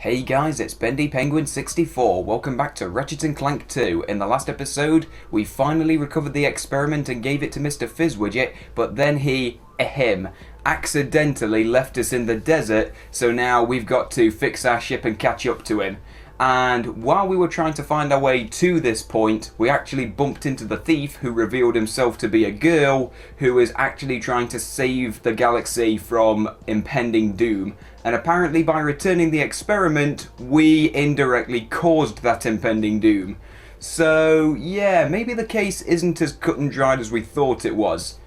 Hey guys, it's Bendy Penguin 64. Welcome back to Ratchet Clank 2. In the last episode, we finally recovered the experiment and gave it to Mr. Fizzwidget, but then he, accidentally left us in the desert, so now we've got to fix our ship and catch up to him. And while we were trying to find our way to this point, we actually bumped into the thief who revealed himself to be a girl who is actually trying to save the galaxy from impending doom. And apparently by returning the experiment, we indirectly caused that impending doom. So yeah, maybe the case isn't as cut and dried as we thought it was.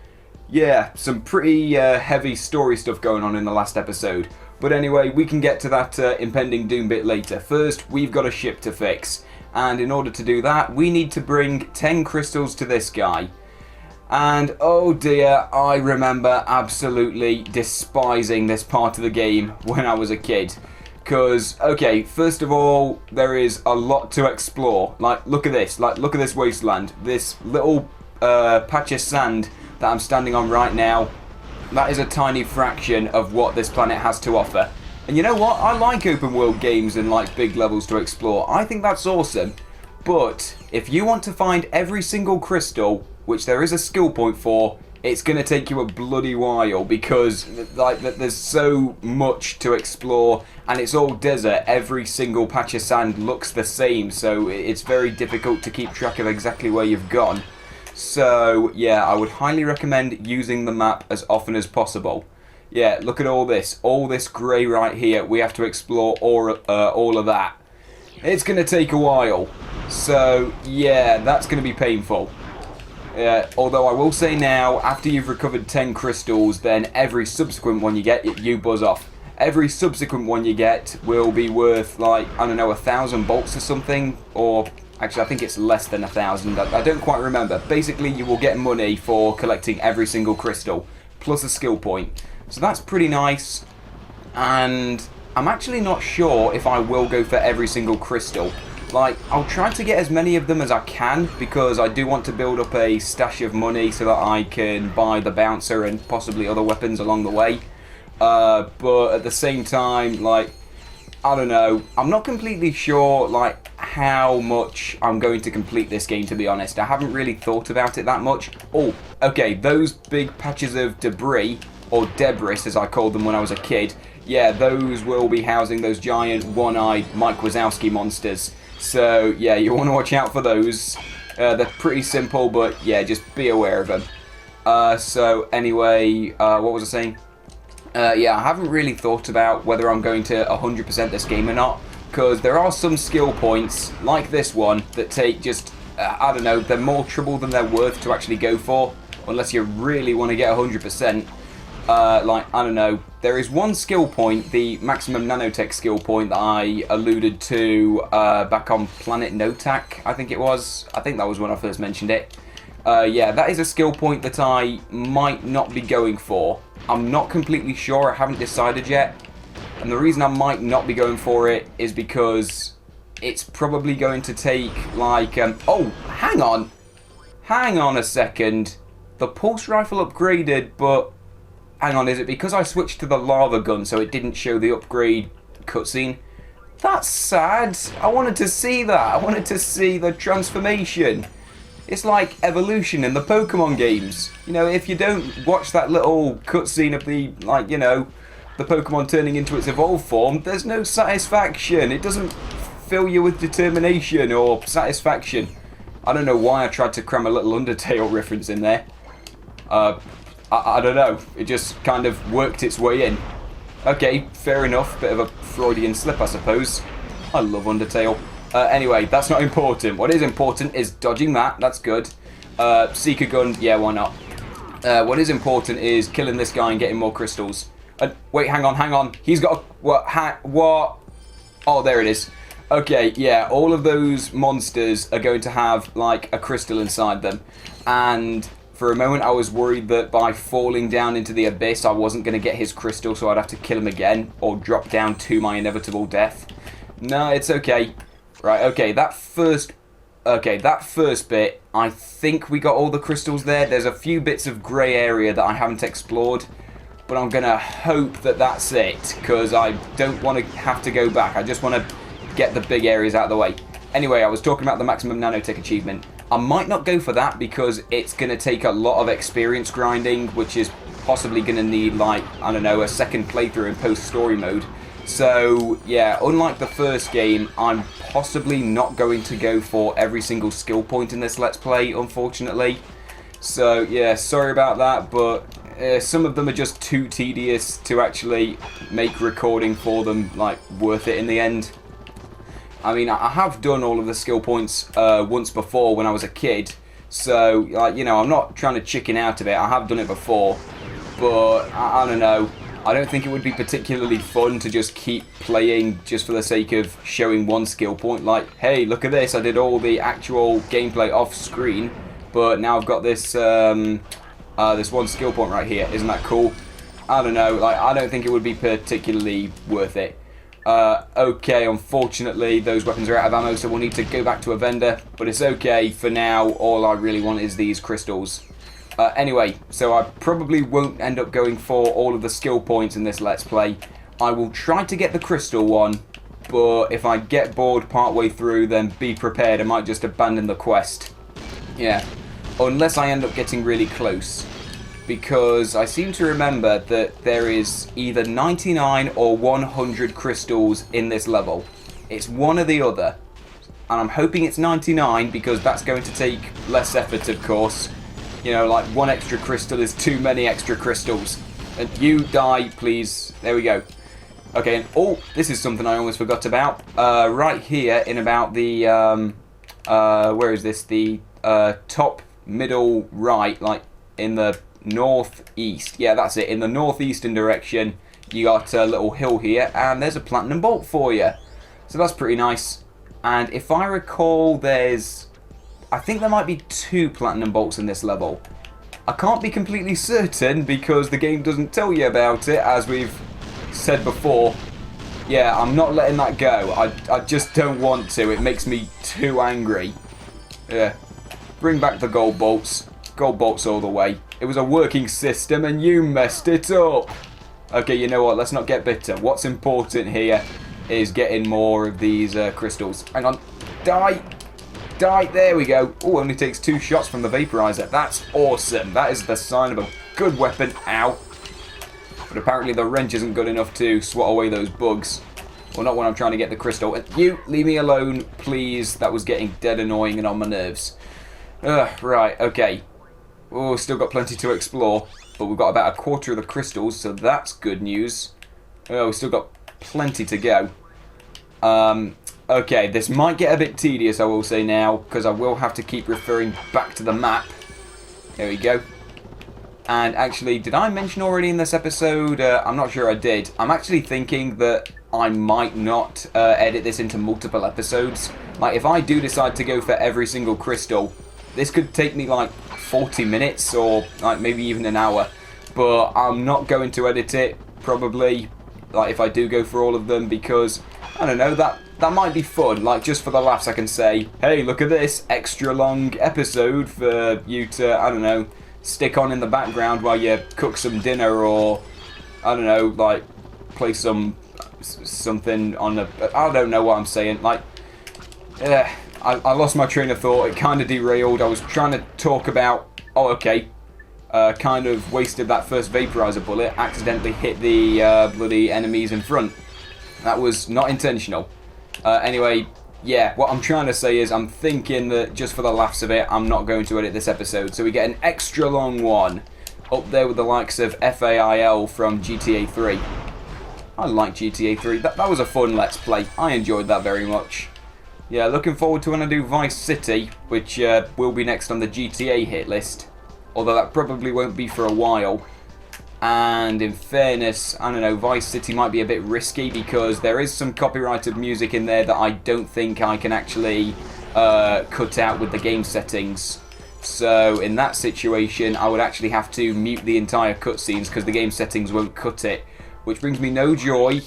Yeah, some pretty heavy story stuff going on in the last episode. But anyway, we can get to that impending doom bit later. First, we've got a ship to fix. And in order to do that, we need to bring 10 crystals to this guy. And oh dear, I remember absolutely despising this part of the game when I was a kid. Because, okay, first of all, there is a lot to explore. Like, look at this. Look at this wasteland. This little patch of sand that I'm standing on right now. That is a tiny fraction of what this planet has to offer. And you know what? I like open world games and like big levels to explore. I think that's awesome. But if you want to find every single crystal, which there is a skill point for, it's going to take you a bloody while because like there's so much to explore and it's all desert. Every single patch of sand looks the same, so it's very difficult to keep track of exactly where you've gone. So yeah, I would highly recommend using the map as often as possible. Yeah, look at all this grey right here. We have to explore all of that. It's going to take a while. So yeah, that's going to be painful. Although I will say now, after you've recovered 10 crystals, then every subsequent one you get, you buzz off. Every subsequent one you get will be worth like, I don't know, 1,000 bolts or something, or actually I think it's less than 1,000, I don't quite remember. Basically you will get money for collecting every single crystal, plus a skill point. So that's pretty nice, and I'm actually not sure if I will go for every single crystal. Like, I'll try to get as many of them as I can, because I do want to build up a stash of money so that I can buy the bouncer and possibly other weapons along the way. But at the same time, like, I don't know, I'm not completely sure, like, how much I'm going to complete this game, to be honest. I haven't really thought about it that much. Oh, okay, those big patches of debris, or debris as I called them when I was a kid, yeah, those will be housing those giant one-eyed Mike Wazowski monsters. So, yeah, you want to watch out for those. They're pretty simple, but yeah, just be aware of them. So, anyway, what was I saying? Yeah, I haven't really thought about whether I'm going to 100% this game or not, because there are some skill points, like this one, that take just, I don't know, they're more trouble than they're worth to actually go for, unless you really want to get 100%. Like, I don't know, there is one skill point, the maximum nanotech skill point that I alluded to back on Planet Notak, I think it was. I think that was when I first mentioned it. Yeah, that is a skill point that I might not be going for. I'm not completely sure, I haven't decided yet. And the reason I might not be going for it is because it's probably going to take, like, oh, hang on. Hang on a second. The pulse rifle upgraded, but hang on, is it because I switched to the lava gun so it didn't show the upgrade cutscene? That's sad. I wanted to see that. I wanted to see the transformation. It's like evolution in the Pokemon games. You know, if you don't watch that little cutscene of the, like, you know, the Pokemon turning into its evolved form, there's no satisfaction. It doesn't fill you with determination or satisfaction. I don't know why I tried to cram a little Undertale reference in there. I don't know. It just kind of worked its way in. Okay, fair enough. Bit of a Freudian slip, I suppose. I love Undertale. Anyway, that's not important. What is important is dodging that. That's good. Seeker gun, yeah, why not? What is important is killing this guy and getting more crystals. Wait, hang on. He's got a... What? Oh, there it is. Okay, yeah, all of those monsters are going to have, like, a crystal inside them. And for a moment I was worried that by falling down into the abyss I wasn't going to get his crystal, so I'd have to kill him again or drop down to my inevitable death. No, it's okay. Right, okay, that first bit, I think we got all the crystals there. There's a few bits of grey area that I haven't explored. but I'm going to hope that that's it, because I don't want to have to go back. I just want to get the big areas out of the way. Anyway, I was talking about the maximum nanotech achievement. I might not go for that because it's going to take a lot of experience grinding, which is possibly going to need, like, I don't know, a second playthrough in post-story mode. So, yeah, unlike the first game, I'm possibly not going to go for every single skill point in this Let's Play, unfortunately. So, yeah, sorry about that, but some of them are just too tedious to actually make recording for them, like, worth it in the end. I mean, I have done all of the skill points once before when I was a kid, so, like, you know, I'm not trying to chicken out of it. I have done it before, but I don't know. I don't think it would be particularly fun to just keep playing just for the sake of showing one skill point. Like, hey, look at this, I did all the actual gameplay off screen, but now I've got this this one skill point right here. Isn't that cool? I don't know. Like, I don't think it would be particularly worth it. Okay, unfortunately, those weapons are out of ammo, so we'll need to go back to a vendor. But it's okay for now. All I really want is these crystals. Anyway, so I probably won't end up going for all of the skill points in this Let's Play. I will try to get the crystal one, but if I get bored partway through, then be prepared. I might just abandon the quest. Yeah, unless I end up getting really close. Because I seem to remember that there is either 99 or 100 crystals in this level. It's one or the other. And I'm hoping it's 99 because that's going to take less effort, of course. You know, like, one extra crystal is too many extra crystals. And you die, please. There we go. Okay, and oh, this is something I almost forgot about. Right here in about the, where is this? The top middle right, like in the northeast. Yeah, that's it. In the northeastern direction, you got a little hill here, and there's a platinum bolt for you. So that's pretty nice. And if I recall, I think there might be 2 platinum bolts in this level. I can't be completely certain because the game doesn't tell you about it, as we've said before. Yeah, I'm not letting that go. I just don't want to. It makes me too angry. Yeah. Bring back the gold bolts. Gold bolts all the way. It was a working system and you messed it up. Okay, you know what? Let's not get bitter. What's important here is getting more of these crystals. Hang on. Die. Die. There we go. Oh, only takes 2 shots from the vaporizer. That's awesome. That is the sign of a good weapon. Ow. But apparently the wrench isn't good enough to swat away those bugs. Well, not when I'm trying to get the crystal. You, leave me alone, please. That was getting dead annoying and on my nerves. Right, okay. Oh, still got plenty to explore. But we've got about a quarter of the crystals, so that's good news. Oh, we've still got plenty to go. Okay, this might get a bit tedious, I will say now, because I will have to keep referring back to the map. There we go. And actually, did I mention already in this episode? I'm not sure I did. I'm actually thinking that I might not edit this into multiple episodes. Like, if I do decide to go for every single crystal, this could take me like 40 minutes or like maybe even an hour. But I'm not going to edit it, probably, like if I do go for all of them, because, I don't know, that might be fun. Like, just for the laughs I can say, hey, look at this extra long episode for you to, I don't know, stick on in the background while you cook some dinner, or, I don't know, like, play something on a, I don't know what I'm saying. Like, I lost my train of thought. It kind of derailed. I was trying to talk about, oh, okay, kind of wasted that first vaporizer bullet, accidentally hit the bloody enemies in front. That was not intentional. Anyway, yeah, what I'm trying to say is I'm thinking that just for the laughs of it, I'm not going to edit this episode. So we get an extra long one, up there with the likes of FAIL from GTA 3. I like GTA 3. That was a fun Let's Play. I enjoyed that very much. Yeah, looking forward to when I do Vice City, which will be next on the GTA hit list. Although that probably won't be for a while. And in fairness, I don't know, Vice City might be a bit risky because there is some copyrighted music in there that I don't think I can actually cut out with the game settings. So in that situation, I would actually have to mute the entire cutscenes because the game settings won't cut it. Which brings me no joy,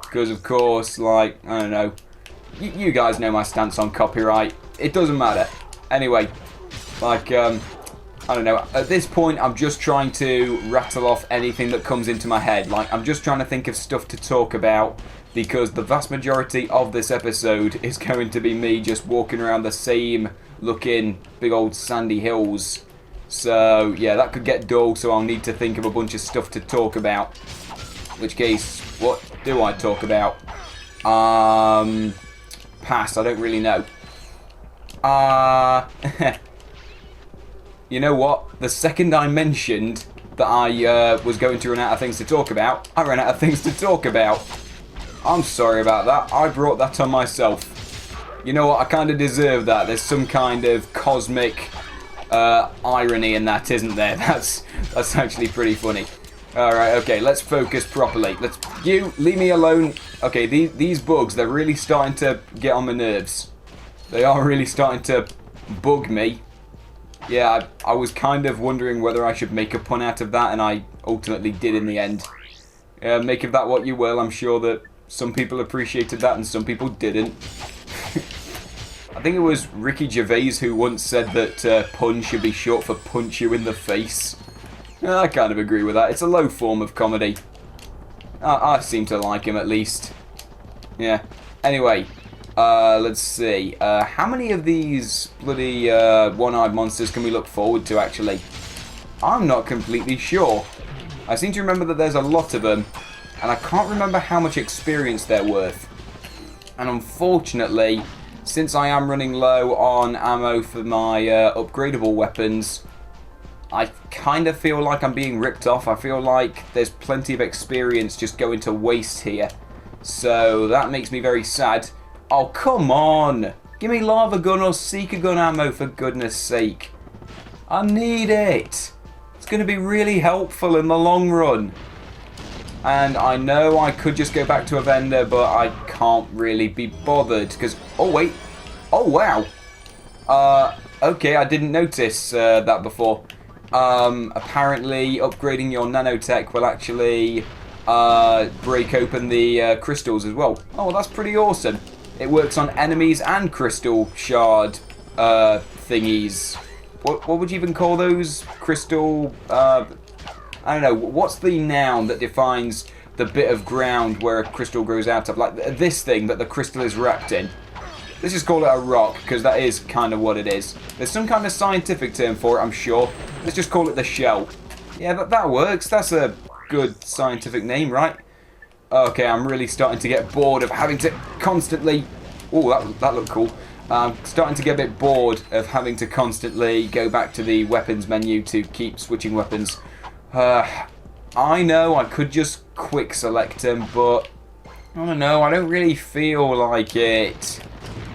because of course, like, I don't know, you guys know my stance on copyright. It doesn't matter. Anyway, like, I don't know. At this point, I'm just trying to rattle off anything that comes into my head. Like, I'm just trying to think of stuff to talk about, because the vast majority of this episode is going to be me just walking around the same looking big old sandy hills. So, yeah, that could get dull, so I'll need to think of a bunch of stuff to talk about. In which case, what do I talk about? Pass, I don't really know. You know what? The second I mentioned that I was going to run out of things to talk about, I ran out of things to talk about. I'm sorry about that. I brought that on myself. You know what? I kind of deserve that. There's some kind of cosmic irony in that, isn't there? That's actually pretty funny. Alright, okay, let's focus properly. You, leave me alone. Okay, these bugs, they're really starting to get on my nerves. They are really starting to bug me. Yeah, I was kind of wondering whether I should make a pun out of that, and I ultimately did in the end. Make of that what you will. I'm sure that some people appreciated that and some people didn't. I think it was Ricky Gervais who once said that pun should be short for punch you in the face. I kind of agree with that. It's a low form of comedy. I seem to like him, at least. Yeah. Anyway, let's see. How many of these bloody one-eyed monsters can we look forward to, actually? I'm not completely sure. I seem to remember that there's a lot of them, and I can't remember how much experience they're worth. And unfortunately, since I am running low on ammo for my upgradable weapons, I kind of feel like I'm being ripped off. I feel like there's plenty of experience just going to waste here. So that makes me very sad. Oh, come on! Give me lava gun or seeker gun ammo, for goodness sake. I need it! It's going to be really helpful in the long run. And I know I could just go back to a vendor, but I can't really be bothered, because... Oh, wait. Oh, wow. Okay, I didn't notice that before. Apparently upgrading your nanotech will actually break open the crystals as well. Oh, well, that's pretty awesome. It works on enemies and crystal shard thingies. What would you even call those? Crystal... I don't know. What's the noun that defines the bit of ground where a crystal grows out of? Like this thing that the crystal is wrapped in. Let's just call it a rock, because that is kind of what it is. There's some kind of scientific term for it, I'm sure. Let's just call it the shell. Yeah, that works. That's a good scientific name, right? Okay, I'm really starting to get bored of having to constantly... Oh, that looked cool. I'm starting to get a bit bored of having to constantly go back to the weapons menu to keep switching weapons. I know I could just quick select them, but I don't know. I don't really feel like it.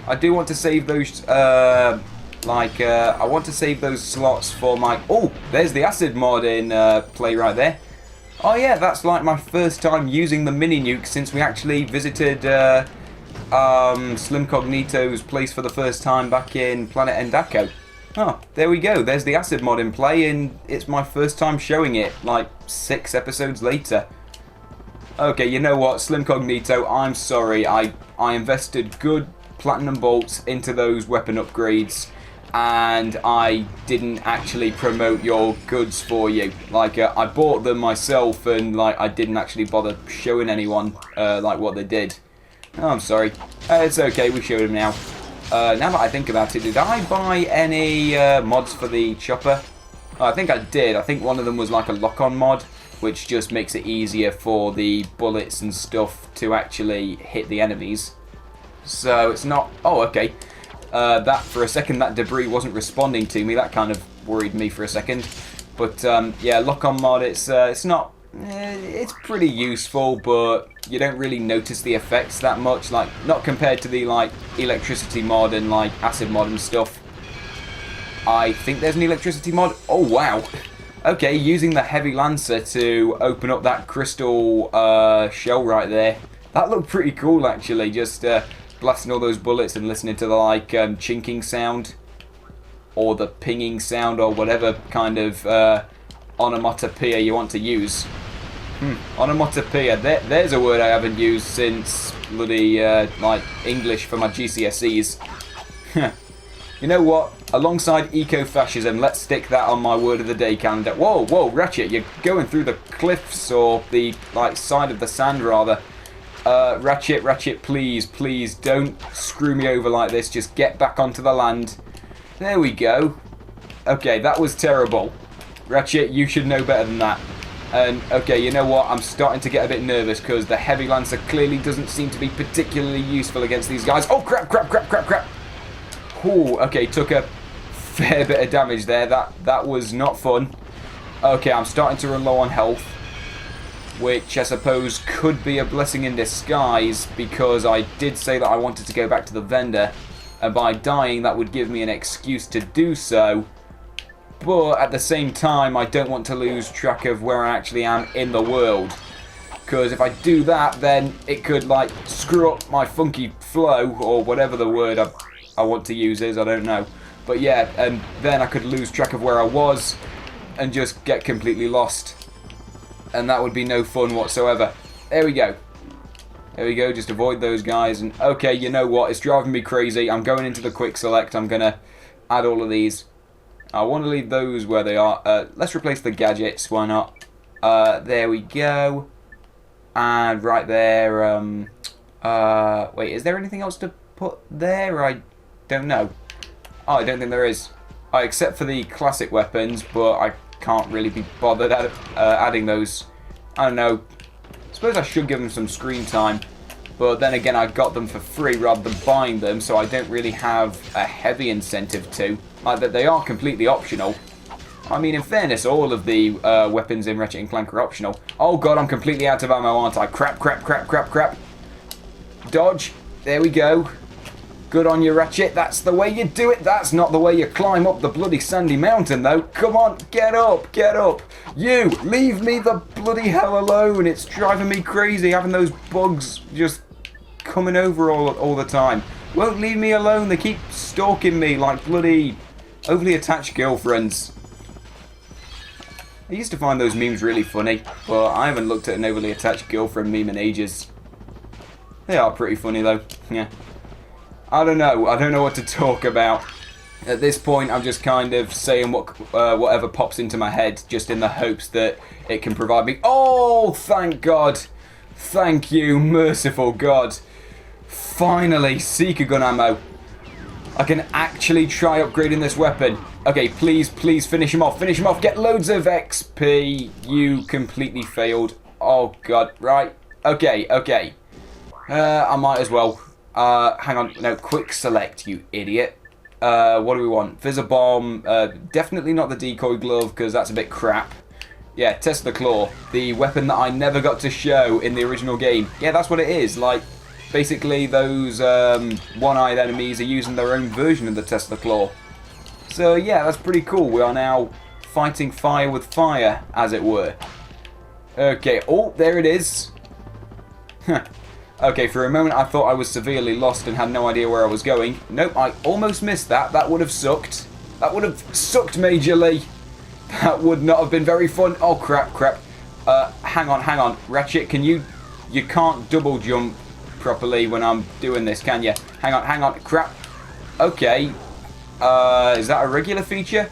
I do want to save those, I want to save those slots for my... Oh, there's the acid mod in play right there. Oh yeah, that's like my first time using the mini nuke since we actually visited Slim Cognito's place for the first time back in Planet Endako. Oh, there we go. There's the acid mod in play, and it's my first time showing it, like 6 episodes later. Okay, you know what, Slim Cognito, I'm sorry. I invested good platinum bolts into those weapon upgrades, and I didn't actually promote your goods for you. Like, I bought them myself, and like I didn't actually bother showing anyone like what they did. Oh, I'm sorry. It's okay, we showed them now. Now that I think about it, did I buy any mods for the chopper? Oh, I think I did. I think one of them was like a lock-on mod, which just makes it easier for the bullets and stuff to actually hit the enemies. So it's not... Oh, okay. That, for a second, that debris wasn't responding to me. That kind of worried me for a second. But, yeah, lock-on mod, it's not... it's pretty useful, but you don't really notice the effects that much. Like, not compared to the, like, electricity mod and, like, acid mod and stuff. I think there's an electricity mod. Oh, wow. Okay, using the heavy lancer to open up that crystal shell right there. That looked pretty cool, actually. Just... blasting all those bullets and listening to the like chinking sound or the pinging sound or whatever kind of onomatopoeia you want to use. Onomatopoeia, there's a word I haven't used since bloody like English for my GCSEs. You know what? Alongside eco-fascism, let's stick that on my word of the day calendar. Whoa, whoa, Ratchet, you're going through the cliffs, or the, like, side of the sand, rather. Ratchet, please, don't screw me over like this. Just get back onto the land. There we go. Okay, that was terrible. Ratchet, you should know better than that. And, okay, you know what? I'm starting to get a bit nervous because the Heavy Lancer clearly doesn't seem to be particularly useful against these guys. Oh, crap. Ooh, okay, took a fair bit of damage there. That was not fun. Okay, I'm starting to run low on health, which I suppose could be a blessing in disguise because I did say that I wanted to go back to the vendor, and by dying that would give me an excuse to do so. But at the same time, I don't want to lose track of where I actually am in the world. Because if I do that, then it could, like, screw up my funky flow, or whatever the word I want to use is, I don't know. But yeah, and then I could lose track of where I was, and just get completely lost. And that would be no fun whatsoever. There we go. Just avoid those guys. And okay, you know what? It's driving me crazy. I'm going into the quick select. I'm going to add all of these. I want to leave those where they are. Let's replace the gadgets. Why not? There we go. And right there. Wait, is there anything else to put there? I don't know. Oh, I don't think there is. Except for the classic weapons, but I can't really be bothered adding those. I don't know. I suppose I should give them some screen time. But then again, I got them for free rather than buying them, so I don't really have a heavy incentive to. Like that, they are completely optional. I mean, in fairness, all of the weapons in Ratchet and Clank are optional. Oh god, I'm completely out of ammo, aren't I? Crap. Dodge. There we go. Good on you, Ratchet. That's the way you do it. That's not the way you climb up the bloody sandy mountain, though. Come on, get up. You, leave me the bloody hell alone. It's driving me crazy having those bugs just coming over all the time. Won't leave me alone. They keep stalking me like bloody overly attached girlfriends. I used to find those memes really funny, but I haven't looked at an overly attached girlfriend meme in ages. They are pretty funny, though. Yeah. I don't know what to talk about. At this point, I'm just kind of saying whatever pops into my head, just in the hopes that it can provide me... Oh, thank God. Thank you, merciful God. Finally, Seeker gun ammo. I can actually try upgrading this weapon. Okay, please finish him off. Get loads of XP. You completely failed. Oh, God. Right. Okay. I might as well. Hang on. No, quick select, you idiot. What do we want? Visibomb. Definitely not the decoy glove, because that's a bit crap. Yeah, Tesla Claw. The weapon that I never got to show in the original game. Yeah, that's what it is. Like, basically, those one-eyed enemies are using their own version of the Tesla Claw. So, yeah, that's pretty cool. We are now fighting fire with fire, as it were. Okay. Oh, there it is. Okay, for a moment I thought I was severely lost and had no idea where I was going. Nope, I almost missed that. That would have sucked. That would have sucked majorly. That would not have been very fun. Oh, crap. Hang on. Ratchet, can you... You can't double jump properly when I'm doing this, can you? Hang on. Crap. Okay. Is that a regular feature?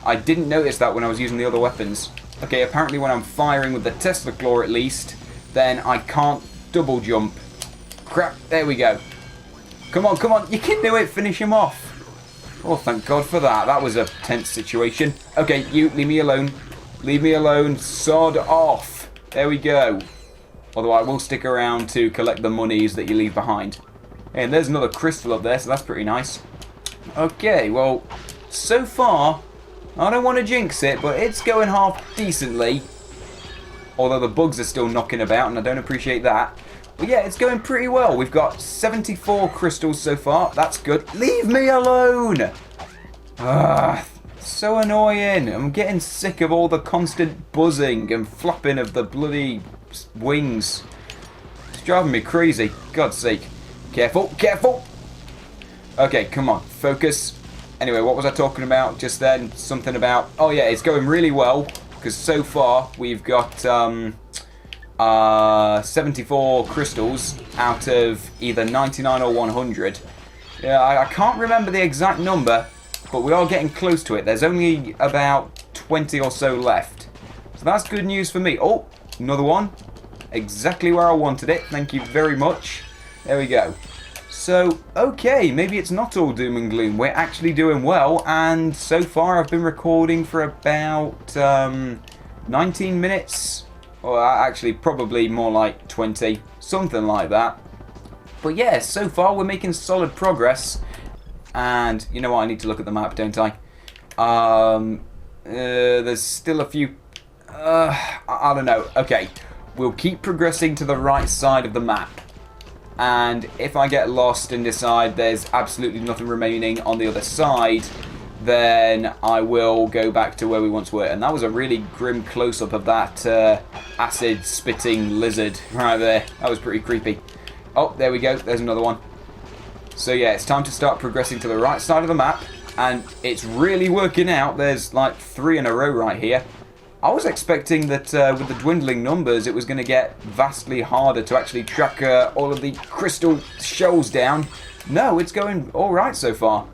I didn't notice that when I was using the other weapons. Okay, apparently when I'm firing with the Tesla Claw at least, then I can't double jump. Crap, there we go. Come on, you can do it, finish him off. Oh, thank God for that. That was a tense situation. Okay, you, leave me alone, sod off. There we go. Although I will stick around to collect the monies that you leave behind. And there's another crystal up there, so that's pretty nice. Okay, well, so far, I don't want to jinx it, but it's going half decently. Although the bugs are still knocking about, and I don't appreciate that. But yeah, it's going pretty well. We've got 74 crystals so far. That's good. Leave me alone! So annoying. I'm getting sick of all the constant buzzing and flapping of the bloody wings. It's driving me crazy. God's sake. Careful. Okay, come on. Focus. Anyway, what was I talking about just then? Something about... Oh yeah, it's going really well. Because so far, we've got 74 crystals out of either 99 or 100. Yeah, I can't remember the exact number, but we are getting close to it. There's only about 20 or so left. So that's good news for me. Oh, another one. Exactly where I wanted it. Thank you very much. There we go. So, okay, maybe it's not all doom and gloom. We're actually doing well, and so far I've been recording for about 19 minutes. Or actually, probably more like 20. Something like that. But yeah, so far we're making solid progress. And you know what? I need to look at the map, don't I? There's still a few... I don't know. Okay, we'll keep progressing to the right side of the map. And if I get lost and decide there's absolutely nothing remaining on the other side, then I will go back to where we once were. And that was a really grim close-up of that acid-spitting lizard right there. That was pretty creepy. Oh, there we go. There's another one. So yeah, it's time to start progressing to the right side of the map. And it's really working out. There's like 3 in a row right here. I was expecting that with the dwindling numbers, it was going to get vastly harder to actually track all of the crystal shells down. No, it's going alright so far.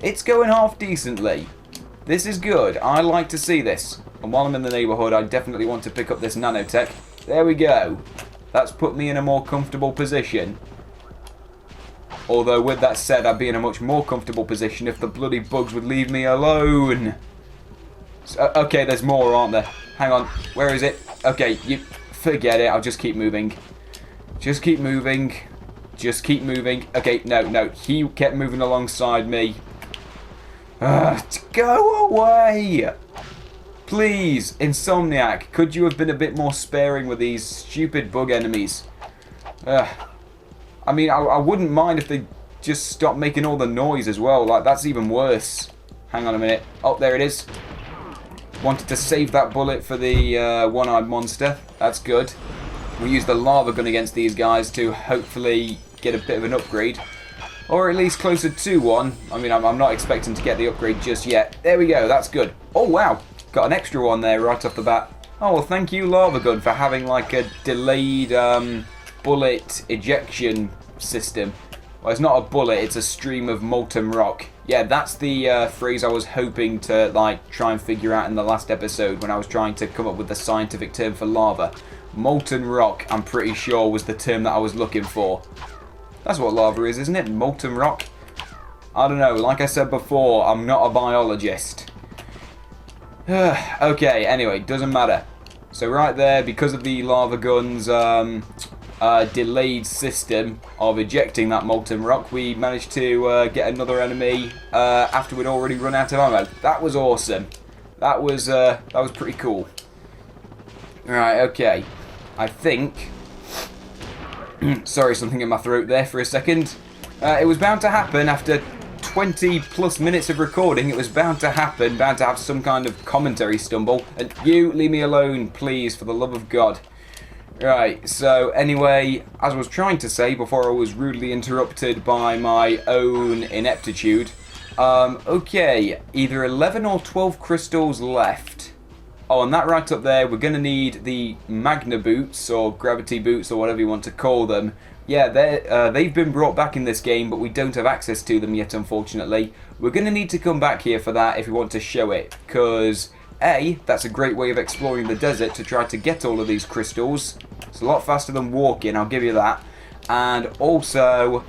It's going half decently. This is good. I like to see this. And while I'm in the neighbourhood, I definitely want to pick up this nanotech. There we go. That's put me in a more comfortable position. Although, with that said, I'd be in a much more comfortable position if the bloody bugs would leave me alone. So, okay, there's more, aren't there? Hang on, where is it? Okay, you forget it. I'll just keep moving. Just keep moving. Just keep moving. Okay, no. He kept moving alongside me. Go away! Please, Insomniac, could you have been a bit more sparing with these stupid bug enemies? I mean, I wouldn't mind if they just stopped making all the noise as well. Like, that's even worse. Hang on a minute. Oh, there it is. Wanted to save that bullet for the one-eyed monster. That's good. We'll use the lava gun against these guys to hopefully get a bit of an upgrade. Or at least closer to one. I mean, I'm not expecting to get the upgrade just yet. There we go. That's good. Oh, wow. Got an extra one there right off the bat. Oh, well, thank you, lava gun, for having like a delayed bullet ejection system. Well, it's not a bullet. It's a stream of molten rock. Yeah, that's the phrase I was hoping to like try and figure out in the last episode when I was trying to come up with the scientific term for lava. Molten rock, I'm pretty sure, was the term that I was looking for. That's what lava is, isn't it? Molten rock? I don't know. Like I said before, I'm not a biologist. Okay, anyway, doesn't matter. So right there, because of the lava gun's delayed system of ejecting that molten rock, we managed to get another enemy after we'd already run out of ammo. That was awesome. That was pretty cool. Right, okay. I think... Sorry, something in my throat there for a second. It was bound to happen after 20 plus minutes of recording. It was bound to happen, bound to have some kind of commentary stumble. And you, leave me alone, please, for the love of God. Right, so anyway, as I was trying to say before I was rudely interrupted by my own ineptitude, okay, either 11 or 12 crystals left. Oh, and that right up there, we're going to need the Magna boots, or gravity boots, or whatever you want to call them. Yeah, they've been brought back in this game, but we don't have access to them yet, unfortunately. We're going to need to come back here for that if we want to show it, because... A, that's a great way of exploring the desert to try to get all of these crystals. It's a lot faster than walking, I'll give you that. And also,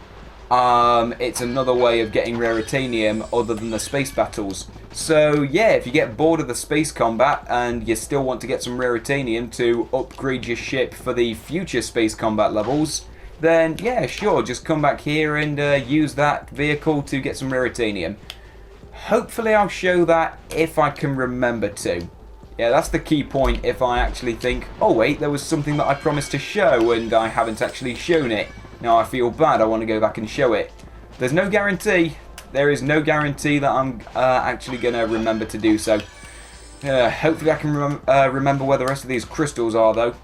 it's another way of getting raritanium other than the space battles. So yeah, if you get bored of the space combat and you still want to get some raritanium to upgrade your ship for the future space combat levels, then yeah, sure, just come back here and use that vehicle to get some raritanium. Hopefully I'll show that if I can remember to. Yeah, that's the key point, if I actually think, oh wait, there was something that I promised to show and I haven't actually shown it. Now I feel bad, I want to go back and show it. There's no guarantee. There is no guarantee that I'm actually going to remember to do so. Hopefully I can remember where the rest of these crystals are though.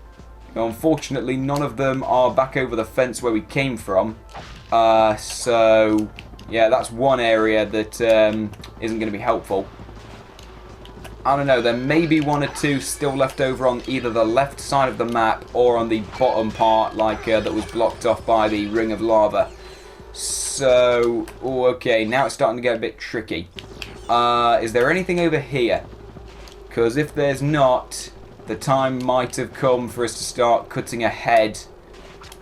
Unfortunately, none of them are back over the fence where we came from. So... yeah, that's one area that isn't going to be helpful. I don't know, there may be one or two still left over on either the left side of the map or on the bottom part, like that was blocked off by the ring of lava. So, oh, okay, now it's starting to get a bit tricky. Is there anything over here? Because if there's not, the time might have come for us to start cutting ahead.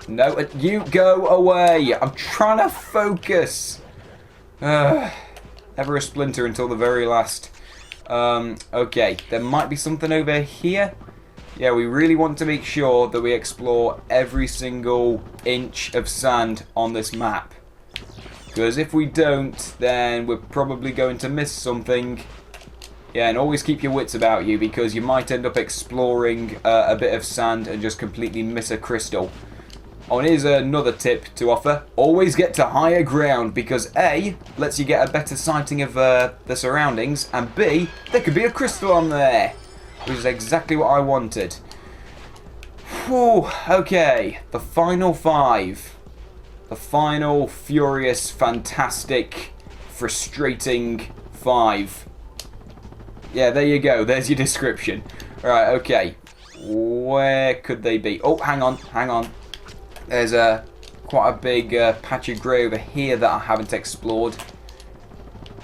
No, you go away. I'm trying to focus. Ever a splinter until the very last. Okay, there might be something over here. Yeah, we really want to make sure that we explore every single inch of sand on this map. Because if we don't, then we're probably going to miss something. Yeah, and always keep your wits about you, because you might end up exploring a bit of sand and just completely miss a crystal. Oh, and here's another tip to offer. Always get to higher ground, because A, lets you get a better sighting of the surroundings, and B, there could be a crystal on there, which is exactly what I wanted. Whew, okay, the final 5. The final furious, fantastic, frustrating 5. Yeah, there you go. There's your description. Alright, okay. Where could they be? Oh, hang on, hang on. There's quite a big patch of grey over here that I haven't explored.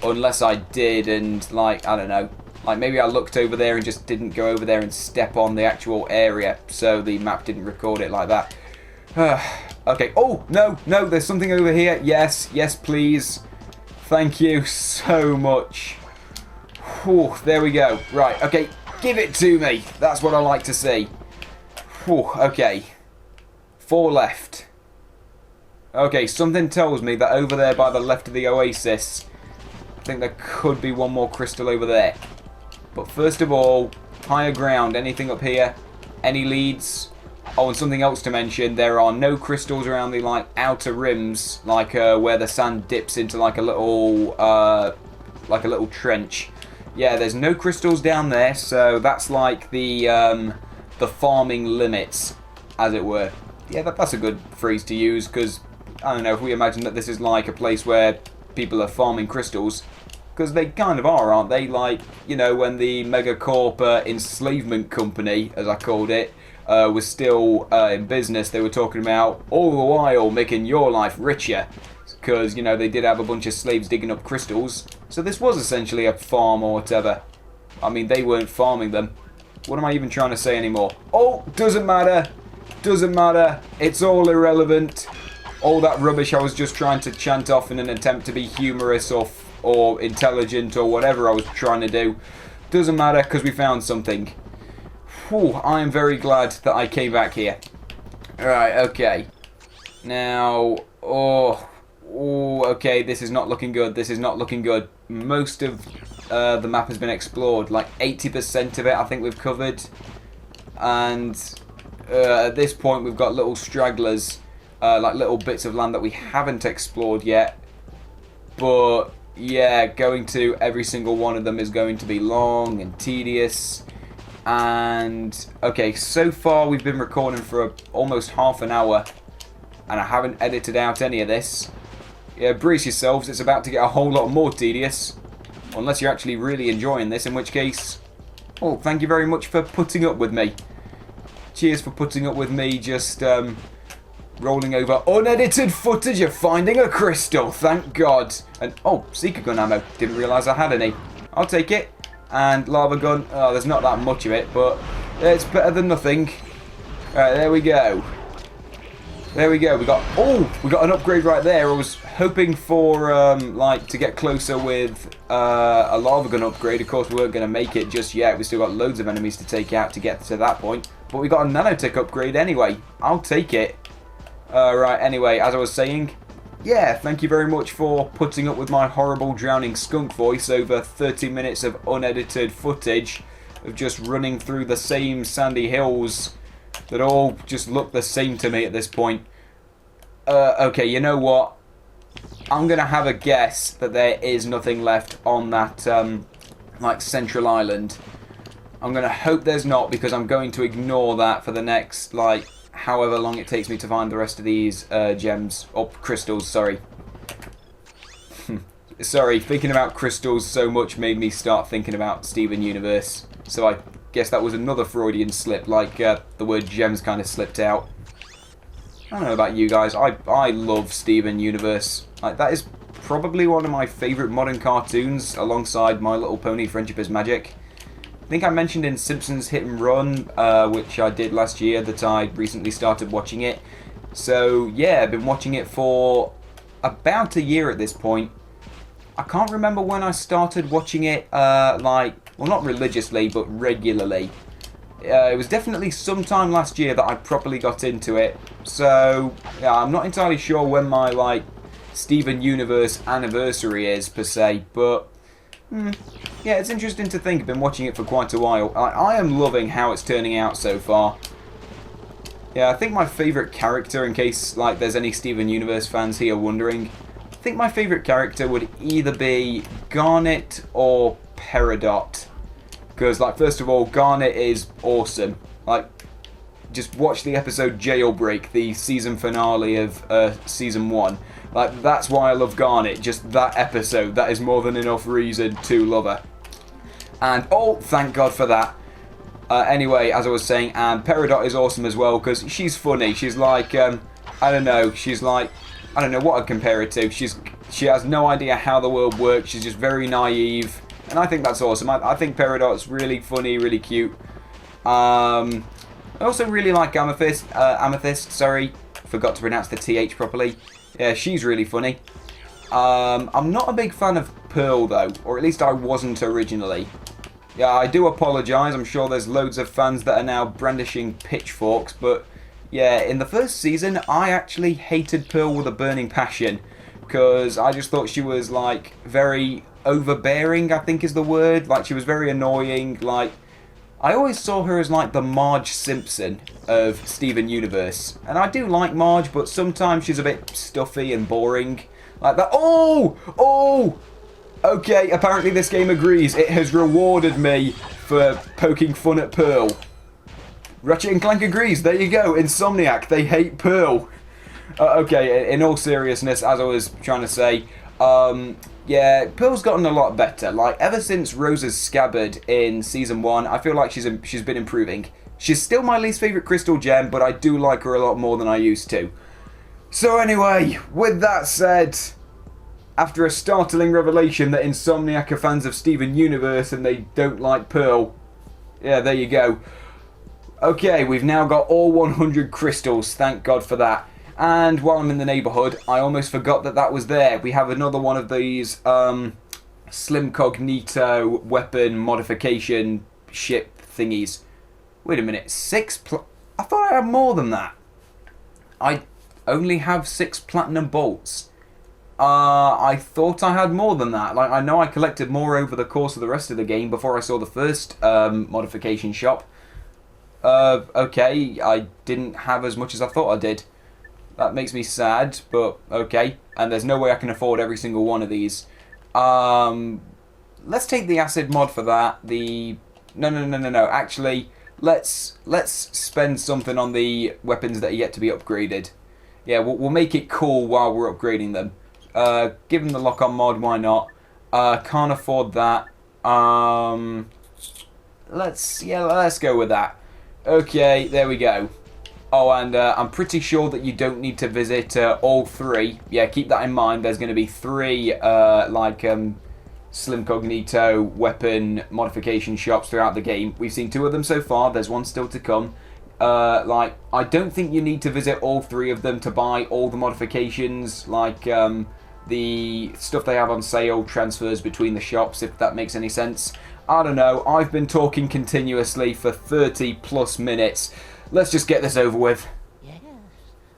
Unless I did and, like, I don't know. Like, maybe I looked over there and just didn't go over there and step on the actual area. So the map didn't record it like that. Okay. Oh, no, no, there's something over here. Yes, yes, please. Thank you so much. Whew, there we go. Right, okay. Give it to me. That's what I like to see. Whew, okay. 4 left. Okay, something tells me that over there by the left of the oasis, I think there could be one more crystal over there. But first of all, higher ground. Anything up here? Any leads? Oh, and something else to mention. There are no crystals around the like outer rims, like where the sand dips into like a little trench. Yeah, there's no crystals down there, so that's like the farming limits, as it were. Yeah, that's a good phrase to use, because, I don't know, if we imagine that this is like a place where people are farming crystals, because they kind of are, aren't they? Like, you know, when the Megacorp enslavement company, as I called it, was still in business, they were talking about all the while making your life richer, because, you know, they did have a bunch of slaves digging up crystals, so this was essentially a farm or whatever. I mean, they weren't farming them. What am I even trying to say anymore? Oh, doesn't matter. Doesn't matter. It's all irrelevant. All that rubbish I was just trying to chant off in an attempt to be humorous or intelligent or whatever I was trying to do. Doesn't matter, because we found something. Whew, I am very glad that I came back here. Alright, okay. Now, okay, this is not looking good. This is not looking good. Most of the map has been explored. Like 80% of it I think we've covered. And at this point we've got little stragglers, like little bits of land that we haven't explored yet. But yeah, going to every single one of them is going to be long and tedious. And okay, so far we've been recording for almost half an hour, and I haven't edited out any of this. Yeah, brace yourselves, it's about to get a whole lot more tedious. Unless you're actually really enjoying this, in which case, oh, thank you very much for putting up with me. Cheers for putting up with me just rolling over unedited footage of finding a crystal, thank God. And, oh, seeker gun ammo, didn't realise I had any. I'll take it. And lava gun, oh, there's not that much of it, but it's better than nothing. Alright, there we go. There we go, we got an upgrade right there. I was hoping for, like, to get closer with a lava gun upgrade. Of course, we weren't going to make it just yet. We still got loads of enemies to take out to get to that point. But we got a nanotech upgrade anyway. I'll take it. Right, anyway, as I was saying, yeah, thank you very much for putting up with my horrible drowning skunk voice over 30 minutes of unedited footage of just running through the same sandy hills that all just look the same to me at this point. Okay, you know what? I'm going to have a guess that there is nothing left on that, like, central island. I'm going to hope there's not, because I'm going to ignore that for the next, like, however long it takes me to find the rest of these gems, or crystals, sorry. Sorry, thinking about crystals so much made me start thinking about Steven Universe. So I guess that was another Freudian slip, like the word gems kind of slipped out. I don't know about you guys. I love Steven Universe. Like, that is probably one of my favourite modern cartoons, alongside My Little Pony: Friendship is Magic. I think I mentioned in Simpsons Hit and Run, which I did last year, that I recently started watching it. So yeah, I've been watching it for about a year at this point. I can't remember when I started watching it, well, not religiously, but regularly. It was definitely sometime last year that I properly got into it. So yeah, I'm not entirely sure when my Steven Universe anniversary is per se, but yeah, it's interesting to think. I've been watching it for quite a while. I am loving how it's turning out so far. Yeah, I think my favourite character, in case there's any Steven Universe fans here wondering, I think my favourite character would either be Garnet or Peridot. Because, first of all, Garnet is awesome. Just watch the episode Jailbreak, the season finale of Season 1. That's why I love Garnet. Just that episode. That is more than enough reason to love her. And, oh, thank God for that. Anyway, as I was saying, and Peridot is awesome as well, because she's funny. She's I don't know, I don't know what I'd compare her to. She has no idea how the world works. She's just very naive. And I think that's awesome. I think Peridot's really funny, really cute. I also really like Amethyst, sorry. Forgot to pronounce the TH properly. Yeah, she's really funny. I'm not a big fan of Pearl, though. Or at least I wasn't originally. Yeah, I do apologise. I'm sure there's loads of fans that are now brandishing pitchforks. But yeah, in the first season, I actually hated Pearl with a burning passion. Because I just thought she was, very overbearing, I think is the word. She was very annoying. I always saw her as, the Marge Simpson of Steven Universe. And I do like Marge, but sometimes she's a bit stuffy and boring. Like that. Oh! Oh! Okay, apparently this game agrees. It has rewarded me for poking fun at Pearl. Ratchet & Clank agrees. There you go. Insomniac. They hate Pearl. Okay, in all seriousness, as I was trying to say, yeah, Pearl's gotten a lot better. Ever since Rosa's scabbard in Season 1, I feel like she's been improving. She's still my least favourite crystal gem, but I do like her a lot more than I used to. So anyway, with that said, after a startling revelation that Insomniac are fans of Steven Universe and they don't like Pearl, yeah, there you go. Okay, we've now got all 100 crystals, thank God for that. And while I'm in the neighbourhood, I almost forgot that was there. We have another one of these Slim Cognito weapon modification ship thingies. Wait a minute, I thought I had more than that. I only have 6 platinum bolts. I thought I had more than that. I know I collected more over the course of the rest of the game before I saw the first modification shop. Okay, I didn't have as much as I thought I did. That makes me sad, but okay. And there's no way I can afford every single one of these. Let's take the acid mod for that. No. Actually, let's spend something on the weapons that are yet to be upgraded. Yeah, we'll make it cool while we're upgrading them. Give them the lock-on mod, why not? Can't afford that. Let's go with that. Okay, there we go. Oh, and I'm pretty sure that you don't need to visit all 3. Yeah, keep that in mind. There's going to be 3 Slim Cognito weapon modification shops throughout the game. We've seen 2 of them so far. There's 1 still to come. I don't think you need to visit all 3 of them to buy all the modifications. The stuff they have on sale transfers between the shops, if that makes any sense. I don't know. I've been talking continuously for 30 plus minutes. Let's just get this over with. Yes,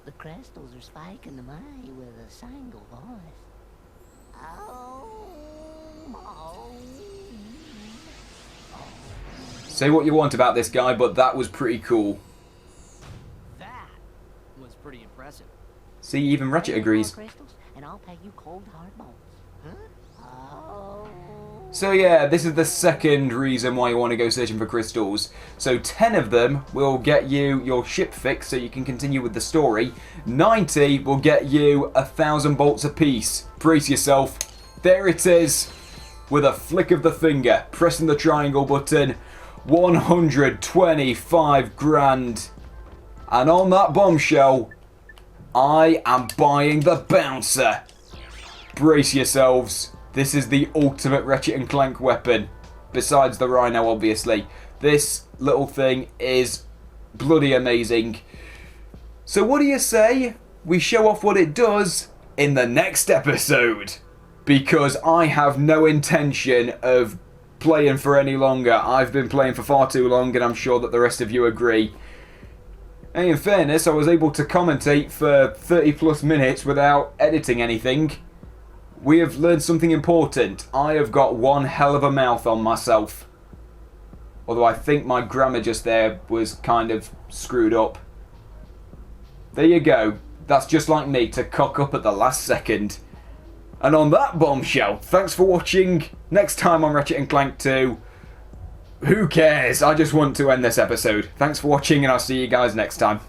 the crystals are spiking to me with a single voice. Say what you want about this guy, but that was pretty cool. That was pretty impressive. See, even Ratchet agrees. Crystals, and I'll pay you cold hard bolts. Huh? Oh. So yeah, this is the second reason why you want to go searching for crystals. So 10 of them will get you your ship fixed so you can continue with the story. 90 will get you 1,000 bolts apiece. Brace yourself. There it is. With a flick of the finger, pressing the triangle button. 125 grand. And on that bombshell, I am buying the bouncer. Brace yourselves. This is the ultimate Ratchet and Clank weapon. Besides the rhino, obviously. This little thing is bloody amazing. So what do you say we show off what it does in the next episode? Because I have no intention of playing for any longer. I've been playing for far too long, and I'm sure that the rest of you agree. And in fairness, I was able to commentate for 30 plus minutes without editing anything. We have learned something important. I have got one hell of a mouth on myself. Although I think my grammar just there was kind of screwed up. There you go. That's just like me to cock up at the last second. And on that bombshell, thanks for watching. Next time on Ratchet and Clank 2. Who cares? I just want to end this episode. Thanks for watching, and I'll see you guys next time.